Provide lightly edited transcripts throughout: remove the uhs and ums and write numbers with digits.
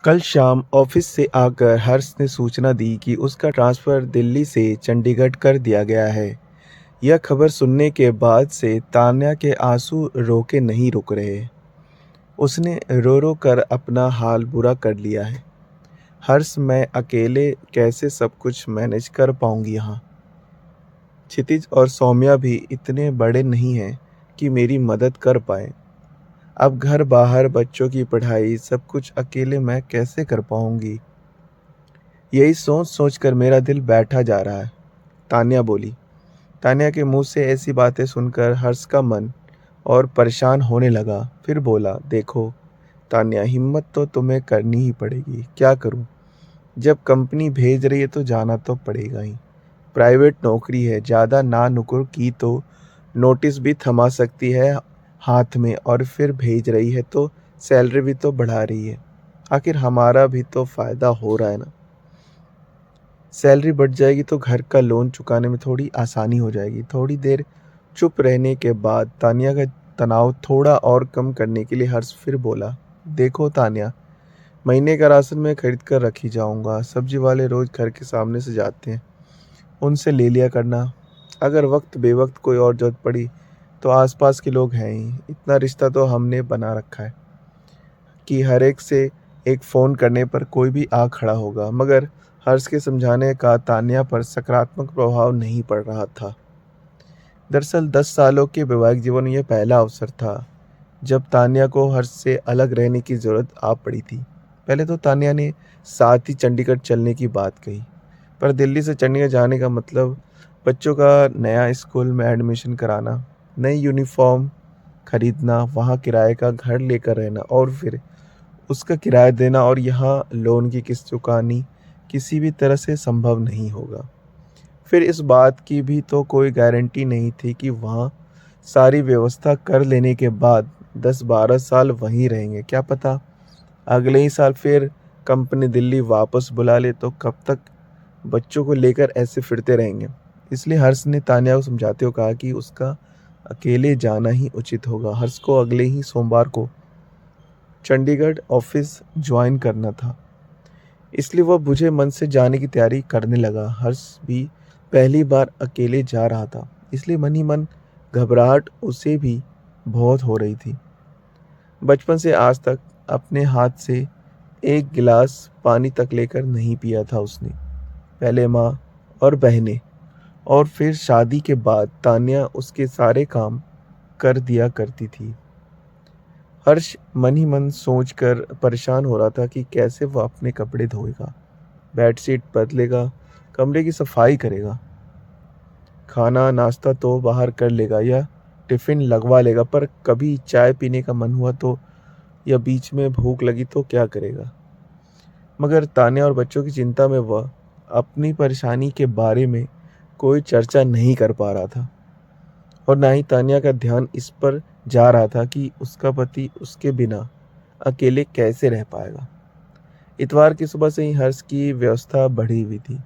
कल शाम ऑफिस से आकर हर्ष ने सूचना दी कि उसका ट्रांसफ़र दिल्ली से चंडीगढ़ कर दिया गया है। यह खबर सुनने के बाद से तान्या के आंसू रोके नहीं रुक रहे। उसने रो रो कर अपना हाल बुरा कर लिया है। हर्ष, मैं अकेले कैसे सब कुछ मैनेज कर पाऊंगी यहाँ। क्षितिज और सौम्या भी इतने बड़े नहीं हैं कि मेरी मदद कर पाए। अब घर बाहर बच्चों की पढ़ाई सब कुछ अकेले मैं कैसे कर पाऊंगी। यही सोच सोच कर मेरा दिल बैठा जा रहा है, तान्या बोली। तान्या के मुंह से ऐसी बातें सुनकर हर्ष का मन और परेशान होने लगा। फिर बोला, देखो तान्या, हिम्मत तो तुम्हें करनी ही पड़ेगी। क्या करूं? जब कंपनी भेज रही है तो जाना तो पड़ेगा ही। प्राइवेट नौकरी है, ज़्यादा ना नुकुर की तो नोटिस भी थमा सकती है हाथ में, और फिर भेज रही है तो सैलरी भी तो बढ़ा रही है। आखिर हमारा भी तो फ़ायदा हो रहा है ना। सैलरी बढ़ जाएगी तो घर का लोन चुकाने में थोड़ी आसानी हो जाएगी। थोड़ी देर चुप रहने के बाद तान्या का तनाव थोड़ा और कम करने के लिए हर्ष फिर बोला, देखो तान्या, महीने का राशन मैं खरीद कर रखी जाऊंगा। सब्जी वाले रोज घर के सामने से जाते हैं, उनसे ले लिया करना। अगर वक्त बेवक्त कोई और जरूरत पड़ी तो आसपास के लोग हैं ही। इतना रिश्ता तो हमने बना रखा है कि हर एक से एक फ़ोन करने पर कोई भी आ खड़ा होगा। मगर हर्ष के समझाने का तान्या पर सकारात्मक प्रभाव नहीं पड़ रहा था। दरअसल 10 सालों के वैवाहिक जीवन में यह पहला अवसर था जब तान्या को हर्ष से अलग रहने की ज़रूरत आ पड़ी थी। पहले तो तान्या ने साथ ही चंडीगढ़ चलने की बात कही, पर दिल्ली से चंडीगढ़ जाने का मतलब बच्चों का नया स्कूल में एडमिशन कराना, नई यूनिफॉर्म खरीदना, वहाँ किराए का घर लेकर रहना और फिर उसका किराया देना, और यहाँ लोन की किस्त चुकानी किसी भी तरह से संभव नहीं होगा। फिर इस बात की भी तो कोई गारंटी नहीं थी कि वहाँ सारी व्यवस्था कर लेने के बाद 10-12 साल वहीं रहेंगे। क्या पता अगले ही साल फिर कंपनी दिल्ली वापस बुला ले, तो कब तक बच्चों को लेकर ऐसे फिरते रहेंगे। इसलिए हर्ष ने तान्या को समझाते हुए कहा कि उसका अकेले जाना ही उचित होगा। हर्ष को अगले ही सोमवार को चंडीगढ़ ऑफिस ज्वाइन करना था, इसलिए वह बुझे मन से जाने की तैयारी करने लगा। हर्ष भी पहली बार अकेले जा रहा था, इसलिए मन ही मन घबराहट उसे भी बहुत हो रही थी। बचपन से आज तक अपने हाथ से एक गिलास पानी तक लेकर नहीं पिया था उसने। पहले माँ और बहनें, और फिर शादी के बाद तान्या उसके सारे काम कर दिया करती थी। हर्ष मन ही मन सोचकर परेशान हो रहा था कि कैसे वह अपने कपड़े धोएगा, बेडशीट बदलेगा, कमरे की सफाई करेगा। खाना नाश्ता तो बाहर कर लेगा या टिफ़िन लगवा लेगा, पर कभी चाय पीने का मन हुआ तो, या बीच में भूख लगी तो क्या करेगा। मगर तान्या और बच्चों की चिंता में वह अपनी परेशानी के बारे में कोई चर्चा नहीं कर पा रहा था, और ना ही तान्या का ध्यान इस पर जा रहा था कि उसका पति उसके बिना अकेले कैसे रह पाएगा। इतवार की सुबह से ही हर्ष की व्यवस्था बढ़ी हुई थी।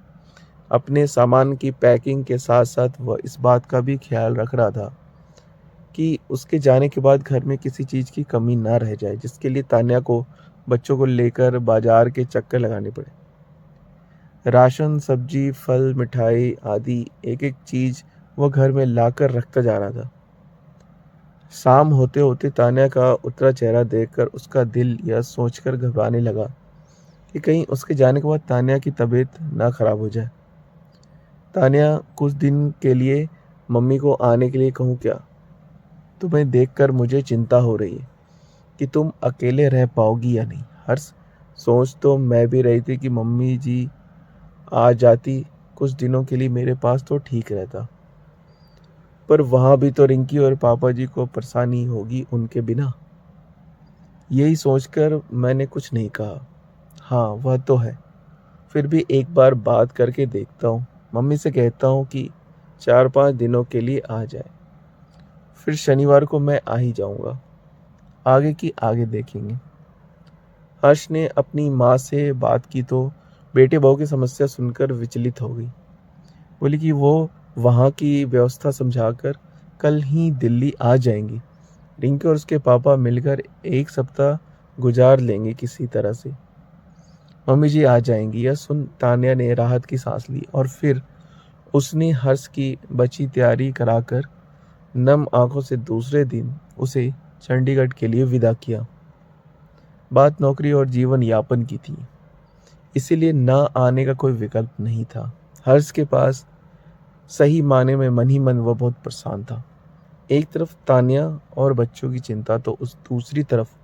अपने सामान की पैकिंग के साथ साथ वह इस बात का भी ख्याल रख रहा था कि उसके जाने के बाद घर में किसी चीज़ की कमी ना रह जाए, जिसके लिए तान्या को बच्चों को लेकर बाजार के चक्कर लगाने पड़े। राशन, सब्जी, फल, मिठाई आदि एक एक चीज़ वह घर में लाकर रखता जा रहा था। शाम होते होते तान्या का उतरा चेहरा देखकर उसका दिल यह सोचकर घबराने लगा कि कहीं उसके जाने के बाद तान्या की तबीयत ना खराब हो जाए। तान्या, कुछ दिन के लिए मम्मी को आने के लिए कहूँ क्या? तुम्हें देखकर मुझे चिंता हो रही है कि तुम अकेले रह पाओगी या नहीं। हर्ष, सोच तो मैं भी रही थी कि मम्मी जी आ जाती कुछ दिनों के लिए मेरे पास तो ठीक रहता, पर वहाँ भी तो रिंकी और पापा जी को परेशानी होगी उनके बिना। यही सोचकर मैंने कुछ नहीं कहा। हाँ, वह तो है। फिर भी एक बार बात करके देखता हूँ। मम्मी से कहता हूँ कि 4-5 दिनों के लिए आ जाए, फिर शनिवार को मैं आ ही जाऊँगा। आगे की आगे देखेंगे। हर्ष ने अपनी माँ से बात की तो बेटे बहू की समस्या सुनकर विचलित हो गई। बोली कि वो वहाँ की व्यवस्था समझाकर कल ही दिल्ली आ जाएंगी। रिंकी और उसके पापा मिलकर एक सप्ताह गुजार लेंगे किसी तरह से। मम्मी जी आ जाएंगी। यह सुन तान्या ने राहत की सांस ली और फिर उसने हर्ष की बची तैयारी कराकर नम आंखों से दूसरे दिन उसे चंडीगढ़ के लिए विदा किया। बात नौकरी और जीवन यापन की थी, इसीलिए न आने का कोई विकल्प नहीं था। हर्ष के पास सही माने में मन ही मन वह बहुत परेशान था। एक तरफ तान्या और बच्चों की चिंता, तो उस दूसरी तरफ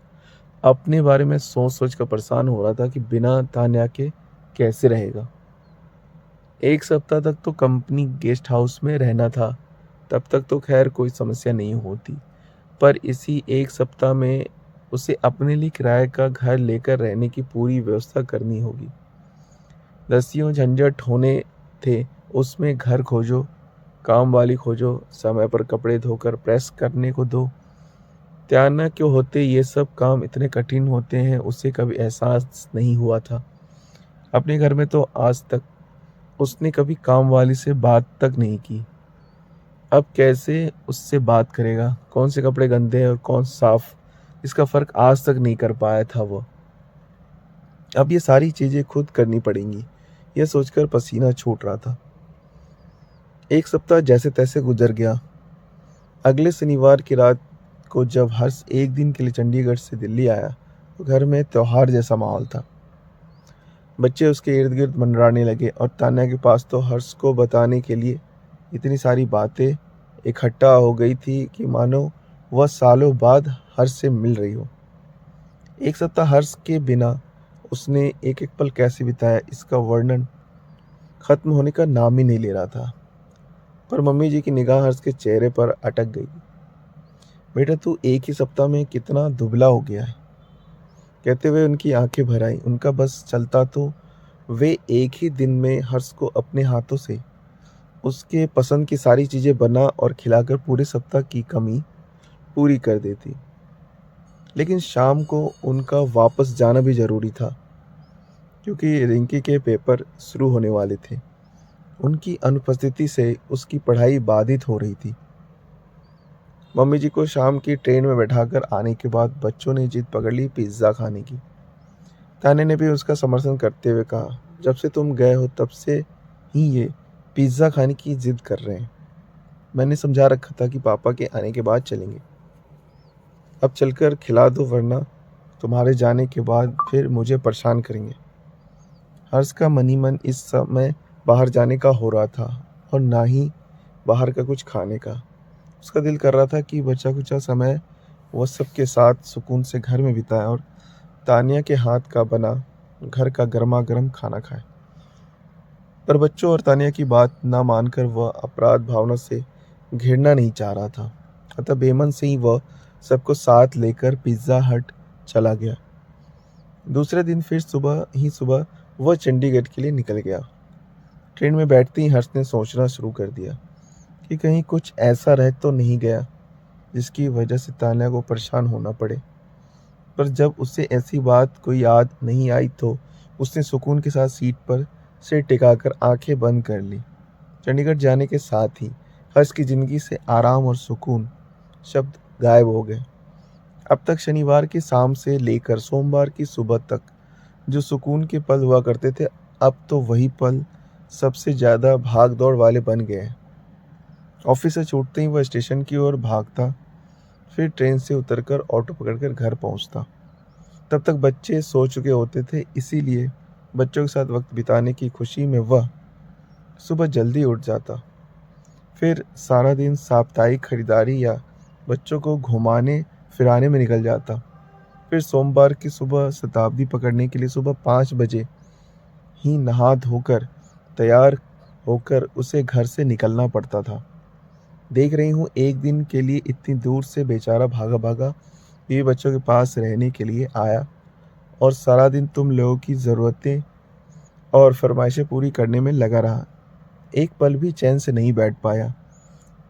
अपने बारे में सोच सोच कर परेशान हो रहा था कि बिना तान्या के कैसे रहेगा। एक सप्ताह तक तो कंपनी गेस्ट हाउस में रहना था, तब तक तो खैर कोई समस्या नहीं होती, पर इसी एक सप्ताह में उसे अपने लिए किराए का घर लेकर रहने की पूरी व्यवस्था करनी होगी। दसियों झंझट होने थे उसमें। घर खोजो, काम वाली खोजो, समय पर कपड़े धोकर प्रेस करने को दो। त्याना क्यों होते ये सब काम इतने कठिन होते हैं उसे कभी एहसास नहीं हुआ था। अपने घर में तो आज तक उसने कभी काम वाली से बात तक नहीं की। अब कैसे उससे बात करेगा? कौन से कपड़े गंदे हैं और कौन साफ, इसका फर्क आज तक नहीं कर पाया था वो। अब ये सारी चीजें खुद करनी पड़ेंगी, यह सोचकर पसीना छूट रहा था। एक सप्ताह जैसे तैसे गुजर गया। अगले शनिवार की रात को जब हर्ष एक दिन के लिए चंडीगढ़ से दिल्ली आया तो घर में त्योहार जैसा माहौल था। बच्चे उसके इर्द गिर्द मंडराने लगे और तान्या के पास तो हर्ष को बताने के लिए इतनी सारी बातें इकट्ठा हो गई थी कि मानो वह सालों बाद हर्ष से मिल रही हो। एक सप्ताह हर्ष के बिना उसने एक एक पल कैसे बिताया, इसका वर्णन खत्म होने का नाम ही नहीं ले रहा था। पर मम्मी जी की निगाह हर्ष के चेहरे पर अटक गई। बेटा, तू एक ही सप्ताह में कितना दुबला हो गया है, कहते हुए उनकी आंखें भर आई। उनका बस चलता तो वे एक ही दिन में हर्ष को अपने हाथों से उसके पसंद की सारी चीजें बना और खिलाकर पूरे सप्ताह की कमी पूरी कर देती। लेकिन शाम को उनका वापस जाना भी जरूरी था, क्योंकि रिंकी के पेपर शुरू होने वाले थे। उनकी अनुपस्थिति से उसकी पढ़ाई बाधित हो रही थी। मम्मी जी को शाम की ट्रेन में बैठाकर आने के बाद बच्चों ने जिद पकड़ ली पिज्ज़ा खाने की। तान्या ने भी उसका समर्थन करते हुए कहा, जब से तुम गए हो तब से ही ये पिज्ज़ा खाने की जिद कर रहे हैं। मैंने समझा रखा था कि पापा के आने के बाद चलेंगे। अब चलकर खिला दो, वरना तुम्हारे जाने के बाद फिर मुझे परेशान करेंगे। हर्ष का मन ही मन इस समय बाहर जाने का हो रहा था और ना ही बाहर का कुछ खाने का। उसका दिल कर रहा था कि बचा कुचा समय वह सबके साथ सुकून से घर में बिताए और तानिया के हाथ का बना घर का गर्मा गर्म खाना खाए। पर बच्चों और तानिया की बात ना मानकर वह अपराध भावना से घिरना नहीं चाह रहा था। अतः बेमन से ही वह सबको साथ लेकर पिज्ज़ा हट चला गया। दूसरे दिन फिर सुबह वह चंडीगढ़ के लिए निकल गया। ट्रेन में बैठते ही हर्ष ने सोचना शुरू कर दिया कि कहीं कुछ ऐसा रह तो नहीं गया जिसकी वजह से तान्या को परेशान होना पड़े। पर जब उसे ऐसी बात कोई याद नहीं आई तो उसने सुकून के साथ सीट पर सिर टिकाकर आंखें बंद कर ली। चंडीगढ़ जाने के साथ ही हर्ष की जिंदगी से आराम और सुकून शब्द गायब हो गए। अब तक शनिवार की शाम से लेकर सोमवार की सुबह तक जो सुकून के पल हुआ करते थे, अब तो वही पल सबसे ज्यादा भाग दौड़ वाले बन गए। ऑफिस से छूटते ही वह स्टेशन की ओर भागता, फिर ट्रेन से उतरकर ऑटो पकड़कर घर पहुंचता। तब तक बच्चे सो चुके होते थे, इसीलिए बच्चों के साथ वक्त बिताने की खुशी में वह सुबह जल्दी उठ जाता। फिर सारा दिन साप्ताहिक खरीदारी या बच्चों को घुमाने फिराने में निकल जाता। फिर सोमवार की सुबह शताब्दी पकड़ने के लिए सुबह 5 बजे ही नहा धोकर तैयार होकर उसे घर से निकलना पड़ता था। देख रही हूँ एक दिन के लिए इतनी दूर से बेचारा भागा भागा ये बच्चों के पास रहने के लिए आया और सारा दिन तुम लोगों की ज़रूरतें और फरमाइशें पूरी करने में लगा रहा। एक पल भी चैन से नहीं बैठ पाया।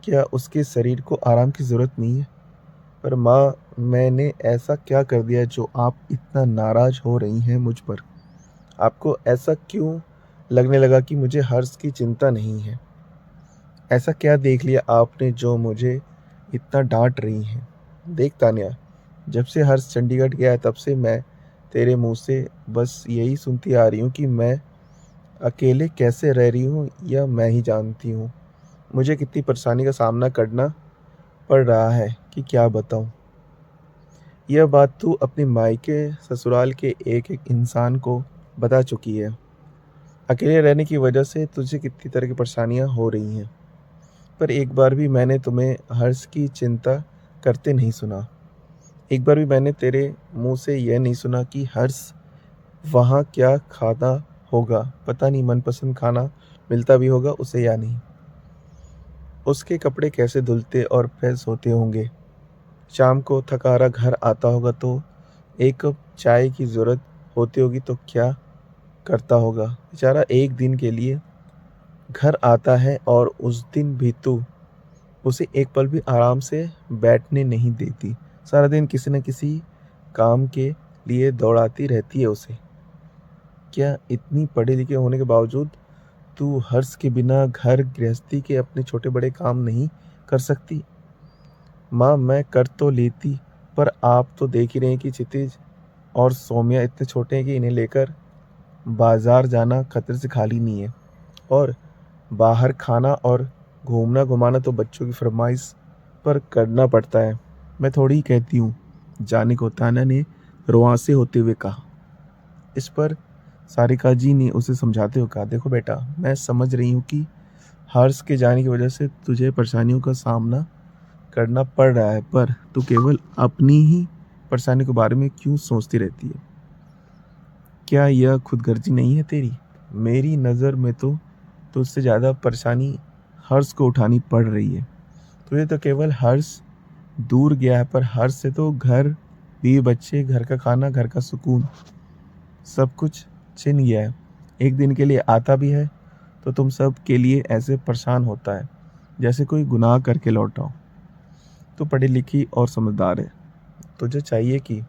क्या उसके शरीर को आराम की ज़रूरत नहीं है? पर माँ, मैंने ऐसा क्या कर दिया जो आप इतना नाराज़ हो रही हैं मुझ पर? आपको ऐसा क्यों लगने लगा कि मुझे हर्ष की चिंता नहीं है? ऐसा क्या देख लिया आपने जो मुझे इतना डांट रही हैं? देख तान्या, जब से हर्ष चंडीगढ़ गया है तब से मैं तेरे मुंह से बस यही सुनती आ रही हूँ कि मैं अकेले कैसे रह रही हूँ या मैं ही जानती हूँ। मुझे कितनी परेशानी का सामना करना पड़ रहा है कि क्या बताऊँ। यह बात तू अपने मायके ससुराल के एक-एक इंसान को बता चुकी है। अकेले रहने की वजह से तुझे कितनी तरह की परेशानियाँ हो रही हैं। पर एक बार भी मैंने तुम्हें हर्ष की चिंता करते नहीं सुना। एक बार भी मैंने तेरे मुँह से यह नहीं सुना कि हर्ष वहाँ क्या खाता होगा, पता नहीं मनपसंद खाना मिलता भी होगा उसे या नहीं। उसके कपड़े कैसे धुलते और फ्रेश होते होंगे। शाम को थका-हारा घर आता होगा तो एक कप चाय की ज़रूरत होती होगी तो क्या करता होगा। बेचारा एक दिन के लिए घर आता है और उस दिन भी तू उसे एक पल भी आराम से बैठने नहीं देती। सारा दिन किसी न किसी काम के लिए दौड़ाती रहती है उसे। क्या इतनी पढ़े-लिखे होने के बावजूद तू हर्ष के बिना घर गृहस्थी के अपने छोटे-बड़े काम नहीं कर सकती? माँ, मैं कर तो लेती, पर आप तो देख ही रहे हैं कि क्षितिज और सौम्या इतने छोटे हैं कि इन्हें लेकर बाजार जाना खतरे से खाली नहीं है। और बाहर खाना और घूमना-घुमाना तो बच्चों की फरमाइश पर करना पड़ता है। मैं थोड़ी ही कहती हूँ जाने को, तान्या ने रुआँसे होते हुए कहा। इस पर सारिका जी ने उसे समझाते हुए कहा, देखो बेटा, मैं समझ रही हूँ कि हर्ष के जाने की वजह से तुझे परेशानियों का सामना करना पड़ रहा है, पर तू केवल अपनी ही परेशानी के बारे में क्यों सोचती रहती है? क्या यह खुदगर्जी नहीं है तेरी? मेरी नज़र में तो तुझसे ज़्यादा परेशानी हर्ष को उठानी पड़ रही है। तुझे तो केवल हर्ष दूर गया है, पर हर्ष से तो घर, बीवी बच्चे, घर का खाना, घर का सुकून सब कुछ छिन गया है। एक दिन के लिए आता भी है तो तुम सब के लिए ऐसे परेशान होता है जैसे कोई गुनाह करके लौटा हो। तू पढ़ी लिखी और समझदार है। तुझे चाहिए कि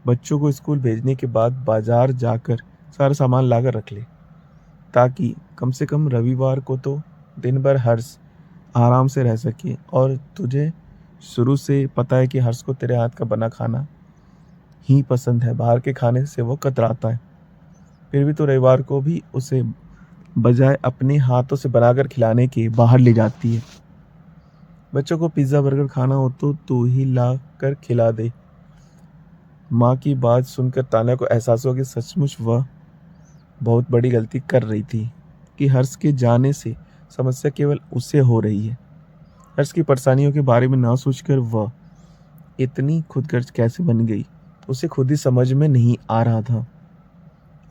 बच्चों को स्कूल भेजने के बाद बाजार जाकर सारा सामान लाकर रख ले, ताकि कम से कम रविवार को तो दिन भर हर्ष आराम से रह सके। और तुझे शुरू से पता है कि हर्ष को तेरे हाथ का बना खाना ही पसंद है, बाहर के खाने से वो कतराता है। फिर भी तो रविवार को भी उसे बजाय अपने हाथों से बनाकर खिलाने के बाहर ले जाती है। बच्चों को पिज्ज़ा बर्गर खाना हो तो तू ही ला कर खिला दे। माँ की बात सुनकर तान्या को एहसास हुआ कि सचमुच वह बहुत बड़ी गलती कर रही थी कि हर्ष के जाने से समस्या केवल उसे हो रही है। हर्ष की परेशानियों के बारे में ना सोचकर वह इतनी खुदगर्ज कैसे बन गई, उसे खुद ही समझ में नहीं आ रहा था।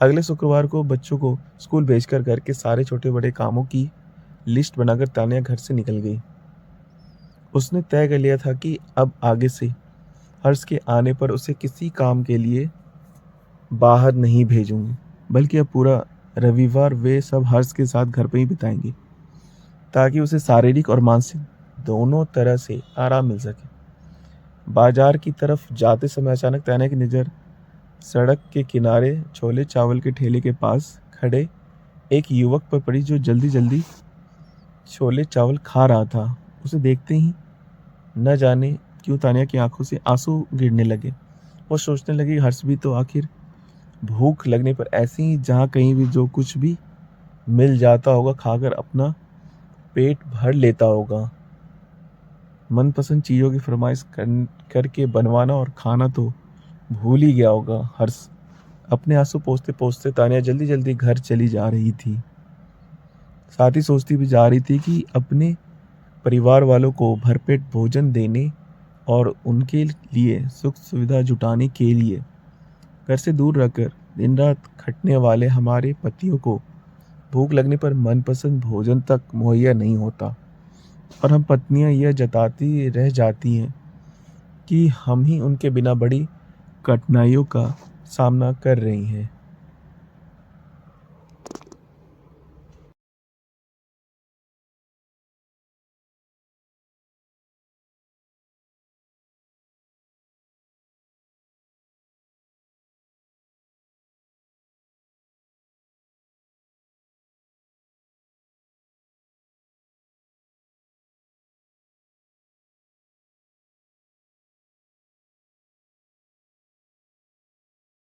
अगले शुक्रवार को बच्चों को स्कूल भेजकर घर के सारे छोटे बड़े कामों की लिस्ट बनाकर तान्या घर से निकल गई। उसने तय कर लिया था कि अब आगे से हर्ष के आने पर उसे किसी काम के लिए बाहर नहीं भेजूंगी, बल्कि अब पूरा रविवार वे सब हर्ष के साथ घर पर ही बिताएंगे, ताकि उसे शारीरिक और मानसिक दोनों तरह से आराम मिल सके। बाजार की तरफ जाते समय अचानक तान्या की नज़र सड़क के किनारे छोले चावल के ठेले के पास खड़े एक युवक पर पड़ी, जो जल्दी जल्दी छोले चावल खा रहा था। उसे देखते ही न जाने क्यों तान्या की आंखों से आंसू गिरने लगे। वो सोचने लगी, हर्ष भी तो आखिर भूख लगने पर ऐसे ही जहाँ कहीं भी जो कुछ भी मिल जाता होगा खाकर अपना पेट भर लेता होगा। मनपसंद चीज़ों की फरमाइश करके बनवाना और खाना तो भूल ही गया होगा हर्ष। अपने आंसू पोंछते पोंछते तान्या जल्दी जल्दी घर चली जा रही थी। साथ ही सोचती भी जा रही थी कि अपने परिवार वालों को भरपेट भोजन देने और उनके लिए सुख सुविधा जुटाने के लिए घर से दूर रहकर दिन रात खटने वाले हमारे पतियों को भूख लगने पर मनपसंद भोजन तक मुहैया नहीं होता, और हम पत्नियां यह जताती रह जाती हैं कि हम ही उनके बिना बड़ी कठिनाइयों का सामना कर रही हैं।